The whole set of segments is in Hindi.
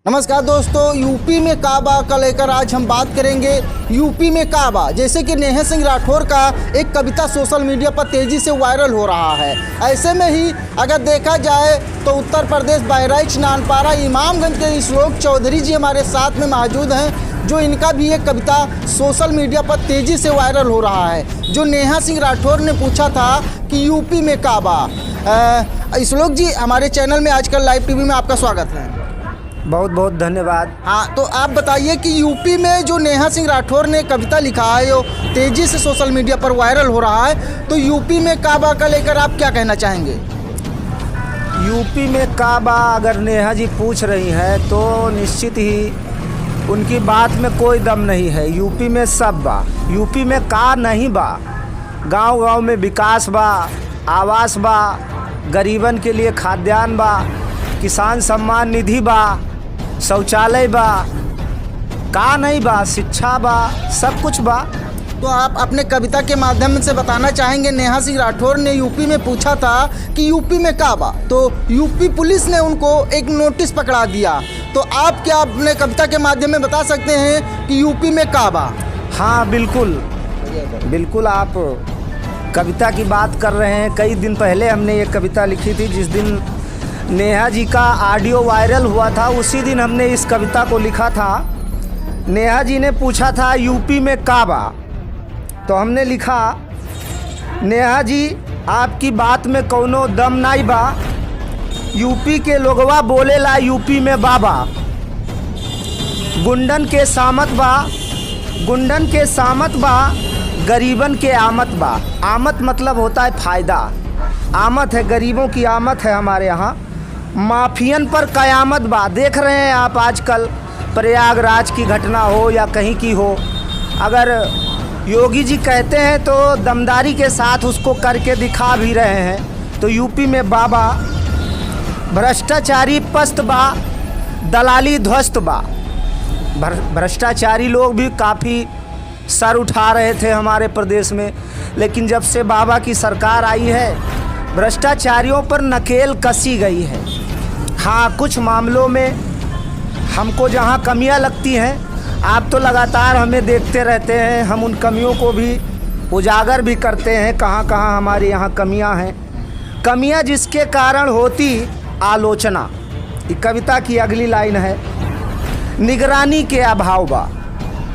नमस्कार दोस्तों, यूपी में काबा का लेकर आज हम बात करेंगे। यूपी में काबा, जैसे कि नेहा सिंह राठौर का एक कविता सोशल मीडिया पर तेज़ी से वायरल हो रहा है। ऐसे में ही अगर देखा जाए तो उत्तर प्रदेश बहराइच नानपारा इमामगंज के श्लोक चौधरी जी हमारे साथ में मौजूद हैं, जो इनका भी एक कविता सोशल मीडिया पर तेज़ी से वायरल हो रहा है। जो नेहा सिंह राठौर ने पूछा था कि यूपी में काबा। श्लोक जी, हमारे चैनल में आजकल लाइव टीवी में आपका स्वागत है। बहुत बहुत धन्यवाद। हाँ, तो आप बताइए कि यूपी में जो नेहा सिंह राठौर ने कविता लिखा है, वो तेज़ी से सोशल मीडिया पर वायरल हो रहा है, तो यूपी में काबा का लेकर आप क्या कहना चाहेंगे? यूपी में काबा अगर नेहा जी पूछ रही हैं तो निश्चित ही उनकी बात में कोई दम नहीं है। यूपी में सब बा, यूपी में का नहीं बा। गांव-गांव में विकास बा, आवास बा, गरीबन के लिए खाद्यान्न बा, किसान सम्मान निधि बा, शौचालय बा, का नहीं बा, शिक्षा बा, सब कुछ बा। तो आप अपने कविता के माध्यम से बताना चाहेंगे, नेहा सिंह राठौर ने यूपी में पूछा था कि यूपी में काबा, तो यूपी पुलिस ने उनको एक नोटिस पकड़ा दिया। तो आप क्या अपने कविता के माध्यम में बता सकते हैं कि यूपी में काबा? हाँ बिल्कुल बिल्कुल, आप कविता की बात कर रहे हैं। कई दिन पहले हमने ये कविता लिखी थी। जिस दिन नेहा जी का ऑडियो वायरल हुआ था उसी दिन हमने इस कविता को लिखा था। नेहा जी ने पूछा था यूपी में काबा, तो हमने लिखा, नेहा जी आपकी बात में कौनो दम नाई बा, यूपी के लोगवा बोलेला यूपी में बाबा, गुंडन के सामत बा, गुंडन के सामत बा, गरीबन के आमत बा। आमत मतलब होता है फ़ायदा, आमत है गरीबों की, आमत है हमारे यहाँ। माफियन पर कयामत बा। देख रहे हैं आप आजकल प्रयागराज की घटना हो या कहीं की हो, अगर योगी जी कहते हैं तो दमदारी के साथ उसको करके दिखा भी रहे हैं। तो यूपी में बाबा, भ्रष्टाचारी पस्त बा, दलाली ध्वस्त बा। भ्रष्टाचारी लोग भी काफ़ी सर उठा रहे थे हमारे प्रदेश में, लेकिन जब से बाबा की सरकार आई है भ्रष्टाचारियों पर नकेल कसी गई है। हाँ, कुछ मामलों में हमको जहाँ कमियाँ लगती हैं, आप तो लगातार हमें देखते रहते हैं, हम उन कमियों को भी उजागर भी करते हैं, कहाँ कहाँ हमारे यहाँ कमियाँ हैं। कमियाँ जिसके कारण होती आलोचना। ये कविता की अगली लाइन है, निगरानी के अभाव बा।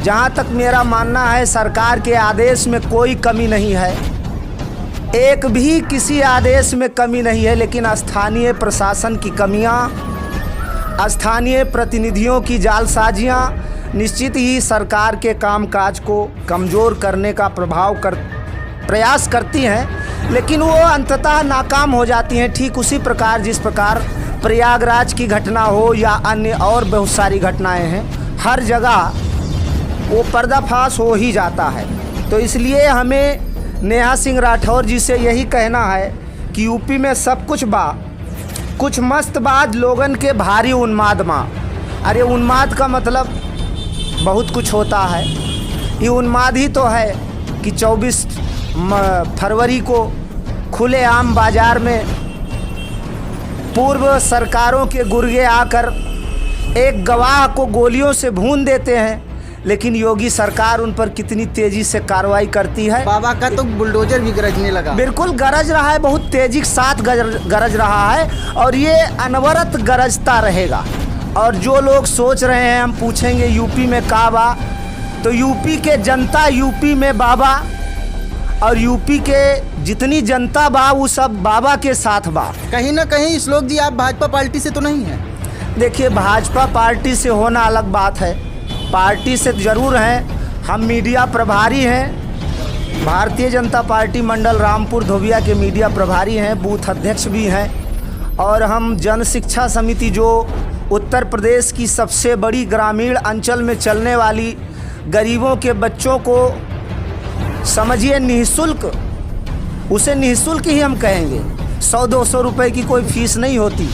जहाँ तक मेरा मानना है सरकार के आदेश में कोई कमी नहीं है, एक भी किसी आदेश में कमी नहीं है, लेकिन स्थानीय प्रशासन की कमियां, स्थानीय प्रतिनिधियों की जालसाजियां निश्चित ही सरकार के कामकाज को कमज़ोर करने का प्रयास करती हैं, लेकिन वो अंततः नाकाम हो जाती हैं। ठीक उसी प्रकार जिस प्रकार प्रयागराज की घटना हो या अन्य और बहुत सारी घटनाएं हैं, हर जगह वो पर्दाफाश हो ही जाता है। तो इसलिए हमें नेहा सिंह राठौर जी से यही कहना है कि यूपी में सब कुछ बा, कुछ मस्तबाज लोगन के भारी उन्माद माँ। अरे उन्माद का मतलब बहुत कुछ होता है। ये उन्माद ही तो है कि 24 फरवरी को खुलेआम बाज़ार में पूर्व सरकारों के गुर्गे आकर एक गवाह को गोलियों से भून देते हैं, लेकिन योगी सरकार उन पर कितनी तेज़ी से कार्रवाई करती है। बाबा का तो बुलडोजर भी गरजने लगा। बिल्कुल गरज रहा है, बहुत तेज़ी के साथ गरज रहा है, और ये अनवरत गरजता रहेगा। और जो लोग सोच रहे हैं हम पूछेंगे यूपी में काबा, तो यूपी के जनता यूपी में बाबा, और यूपी के जितनी जनता बा वो सब बाबा के साथ बा। कहीं ना कहीं श्लोक जी, आप भाजपा पार्टी से तो नहीं हैं? देखिए, भाजपा पार्टी से होना अलग बात है, पार्टी से ज़रूर हैं। हम मीडिया प्रभारी हैं, भारतीय जनता पार्टी मंडल रामपुर धोबिया के मीडिया प्रभारी हैं, बूथ अध्यक्ष भी हैं। और हम जन शिक्षा समिति, जो उत्तर प्रदेश की सबसे बड़ी ग्रामीण अंचल में चलने वाली गरीबों के बच्चों को समझिए निःशुल्क, उसे निःशुल्क ही हम कहेंगे, 100-200 रुपये की कोई फीस नहीं होती,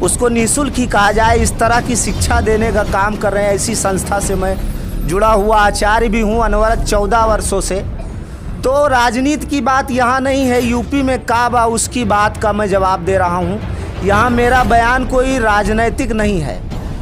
उसको निःशुल्क ही कहा जाए, इस तरह की शिक्षा देने का काम कर रहे हैं। ऐसी संस्था से मैं जुड़ा हुआ आचार्य भी हूँ अनवरत 14 वर्षों से। तो राजनीति की बात यहाँ नहीं है, यूपी में काबा उसकी बात का मैं जवाब दे रहा हूँ। यहाँ मेरा बयान कोई राजनैतिक नहीं है,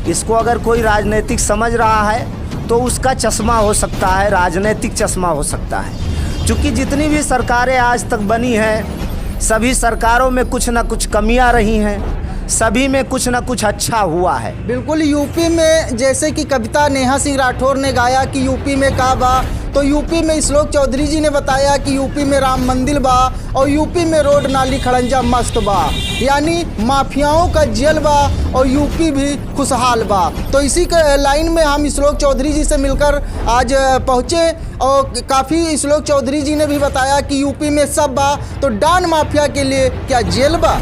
इसको अगर कोई राजनीतिक समझ रहा है तो उसका चश्मा हो सकता है, राजनीतिक चश्मा हो सकता है। क्योंकि जितनी भी सरकारें आज तक बनी हैं, सभी सरकारों में कुछ ना कुछ कमियां रही हैं, सभी में कुछ ना कुछ अच्छा हुआ है। बिल्कुल, यूपी में जैसे कि कविता नेहा सिंह राठौर ने गाया कि यूपी में का बा, तो यूपी में श्लोक चौधरी जी ने बताया कि यूपी में राम मंदिर बा और यूपी में रोड नाली खड़ंजा मस्त बा, यानी माफियाओं का जेल बा और यूपी भी खुशहाल बा। तो इसी के लाइन में हम श्लोक चौधरी जी से मिलकर आज पहुँचे और काफ़ी श्लोक चौधरी जी ने भी बताया कि यूपी में सब बा, तो डान माफिया के लिए क्या जेल बा?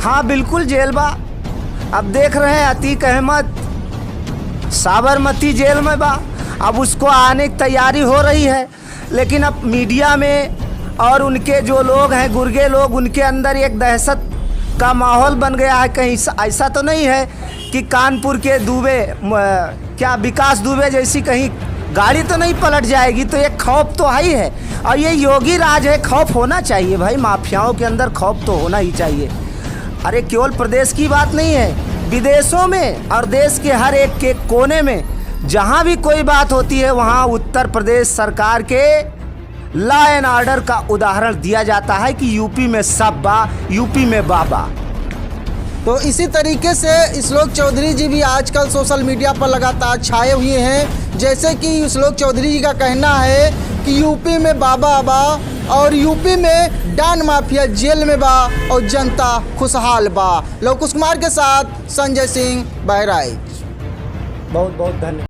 हाँ बिल्कुल जेल बा। अब देख रहे हैं अतीक अहमद साबरमती जेल में बा, अब उसको आने की तैयारी हो रही है। लेकिन अब मीडिया में और उनके जो लोग हैं गुर्गे लोग, उनके अंदर एक दहशत का माहौल बन गया है। कहीं ऐसा तो नहीं है कि कानपुर के दुबे क्या विकास दुबे जैसी कहीं गाड़ी तो नहीं पलट जाएगी, तो एक खौफ तो है ही है। और ये योगी राज है, खौफ होना चाहिए भाई, माफियाओं के अंदर खौफ तो होना ही चाहिए। अरे केवल प्रदेश की बात नहीं है, विदेशों में और देश के हर एक के कोने में जहां भी कोई बात होती है वहां उत्तर प्रदेश सरकार के लॉ एंड ऑर्डर का उदाहरण दिया जाता है कि यूपी में सब बा, यूपी में बाबा। तो इसी तरीके से श्लोक चौधरी जी भी आजकल सोशल मीडिया पर लगातार छाए हुए हैं। जैसे कि श्लोक चौधरी जी का कहना है कि यूपी में बाबा बा और यूपी में डान माफिया जेल में बा और जनता खुशहाल बा। लवकुश कुमार के साथ संजय सिंह, बहराइच। बहुत बहुत धन्यवाद।